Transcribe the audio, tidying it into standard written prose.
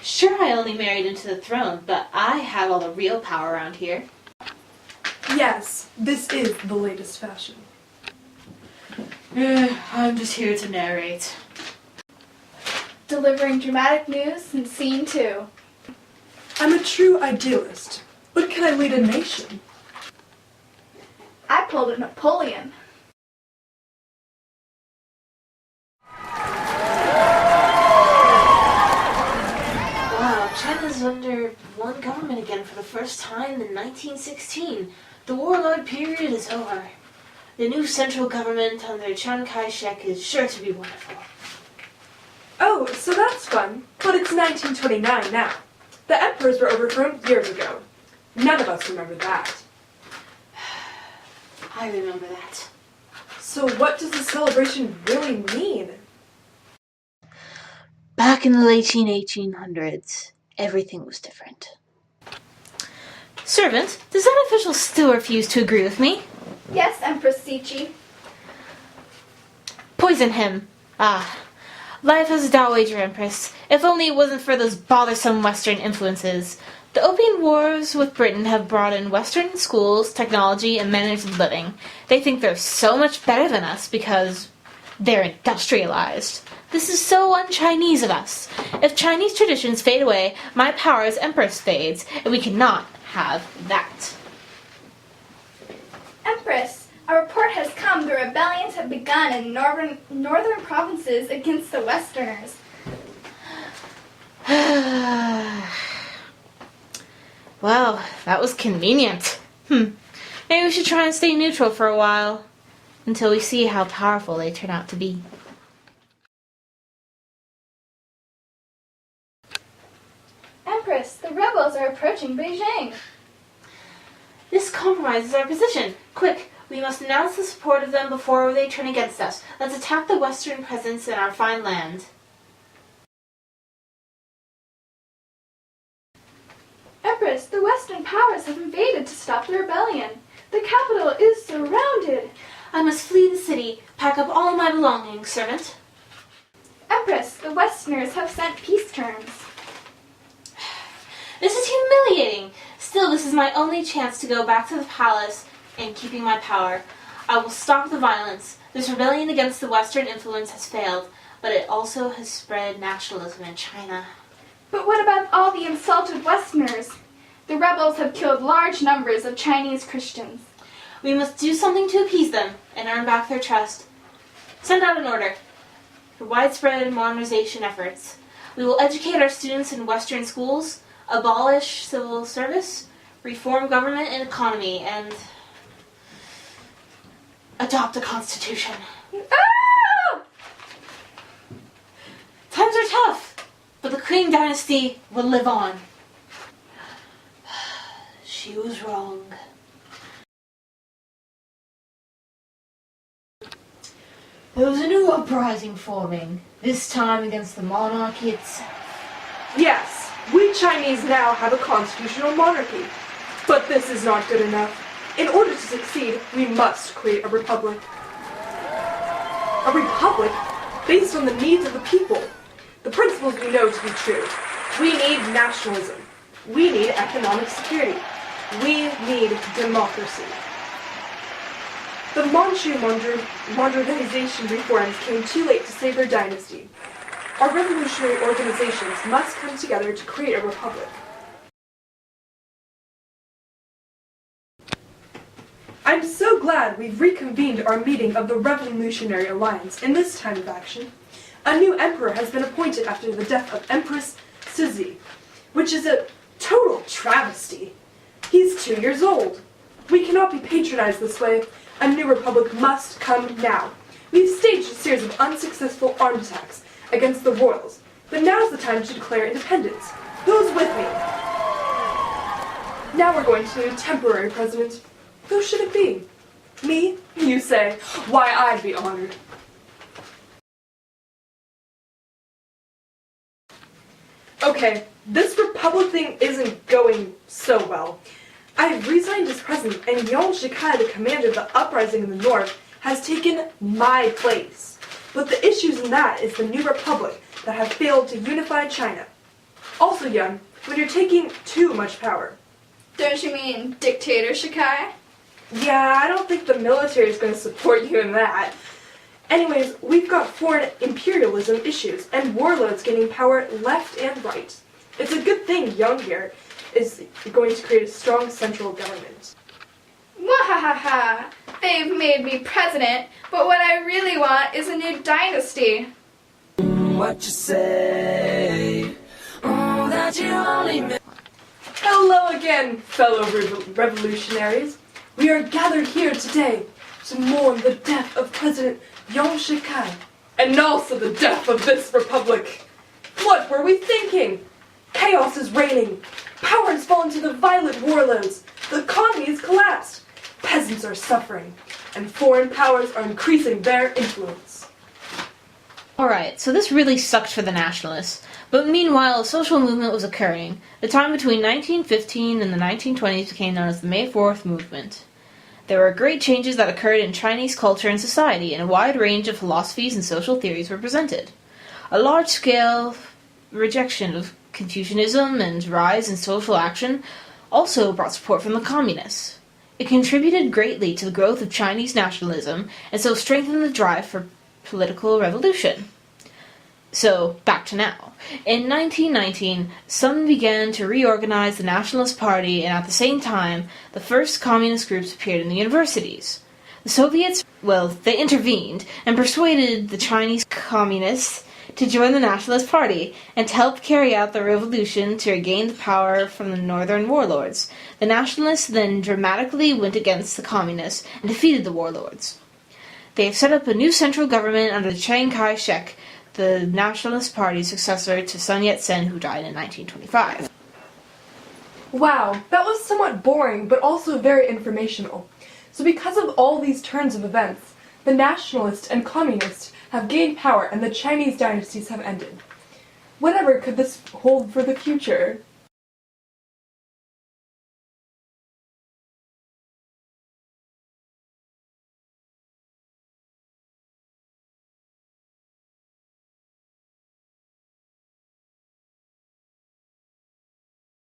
Sure, I only married into the throne, but I have all the real power around here. Yes, this is the latest fashion. I'm just here to narrate. Delivering dramatic news in Scene 2. I'm a true idealist, but can I lead a nation? I pulled a Napoleon. Wow, China's under one government again for the first time in 1916. The warlord period is over. The new central government under Chinap5 is sure to be wonderful. Oh, so that's fun, but it's 1929 now. The emperors were overthrown years ago. None of us remember that. I remember that. So what does the celebration really mean? Back in the late 1800s, everything was different. Servant, does that official still refuse to agree with me? Yes, Empress Sichi. Poison him. Life has a dowager, Empress. If only it wasn't for those bothersome Western influences. The Opium Wars with Britain have brought in Western schools, technology, and manners of living. They think they're so much better than us because they're industrialized. This is so un-Chinese of us. If Chinese traditions fade away, my power as Empress fades, and we cannot have that. Empress, a report has come the rebellions have begun in northern provinces against the Westerners. Well, that was convenient. Maybe we should try and stay neutral for a while, until we see how powerful they turn out to be. Empress, the rebels are approaching Beijing. This compromises our position. Quick, we must announce the support of them before they turn against us. Let's attack the Western presence in our fine land. Empress, the Western powers have invaded to stop the rebellion. The capital is surrounded. I must flee the city. Pack up all my belongings, servant. Empress, the Westerners have sent peace terms. This is humiliating. Still, this is my only chance to go back to the palace and keeping my power. I will stop the violence. This rebellion against the Western influence has failed, but it also has spread nationalism in China. But what about all the insulted Westerners? The rebels have killed large numbers of Chinese Christians. We must do something to appease them and earn back their trust. Send out an order for widespread modernization efforts. We will educate our students in Western schools, abolish civil service, reform government and economy, and adopt a constitution. Ah! Times are tough, but the Qing dynasty will live on. She was wrong. There was a new uprising forming, this time against the monarchy itself. Yes, we Chinese now have a constitutional monarchy. But this is not good enough. In order to succeed, we must create a republic. A republic based on the needs of the people. The principles we know to be true. We need nationalism. We need economic security. We need democracy. The Manchu modernization reforms came too late to save their dynasty. Our revolutionary organizations must come together to create a republic. I'm so glad we've reconvened our meeting of the Revolutionary Alliance in this time of action. A new emperor has been appointed after the death of Empress Suzy, which is a total travesty. He's 2 years old. We cannot be patronized this way. A new republic must come now. We've staged a series of unsuccessful armed attacks against the royals, but now's the time to declare independence. Who's with me? Now we're going to need a temporary president. Who should it be? Me? You say. Why, I'd be honored. Okay, this republic thing isn't going so well. I've resigned as president, and Yang Shikai, the commander of the uprising in the north, has taken my place. But the issues in that is the new republic that have failed to unify China. Also, Young, when you're taking too much power. Don't you mean dictator, Shikai? Yeah, I don't think the military is going to support you in that. Anyways, we've got foreign imperialism issues and warlords gaining power left and right. It's a good thing Young here is going to create a strong central government. Wahahaha! They've made me president, but what I really want is a new dynasty. What you say? Oh, that you only. Hello again, fellow revolutionaries. We are gathered here today to mourn the death of President Yang Shikai, and also the death of this republic. What were we thinking? Chaos is reigning. Power has fallen to the violent warlords. The economy has collapsed. Peasants are suffering, and foreign powers are increasing their influence. Alright, so this really sucked for the nationalists, but meanwhile a social movement was occurring. The time between 1915 and the 1920s became known as the May 4th movement. There were great changes that occurred in Chinese culture and society, and a wide range of philosophies and social theories were presented. A large-scale rejection of Confucianism and rise in social action also brought support from the communists. It contributed greatly to the growth of Chinese nationalism, and so strengthened the drive for political revolution. So, back to now. In 1919, some began to reorganize the Nationalist Party, and at the same time, the first communist groups appeared in the universities. The Soviets, they intervened and persuaded the Chinese communists to join the Nationalist Party and to help carry out the revolution to regain the power from the northern warlords. The Nationalists then dramatically went against the communists and defeated the warlords. They have set up a new central government under Chiang Kai-shek, the Nationalist Party's successor to Sun Yat-sen, who died in 1925. Wow, that was somewhat boring, but also very informational. So because of all these turns of events, the nationalists and communists have gained power and the Chinese dynasties have ended. Whatever could this hold for the future?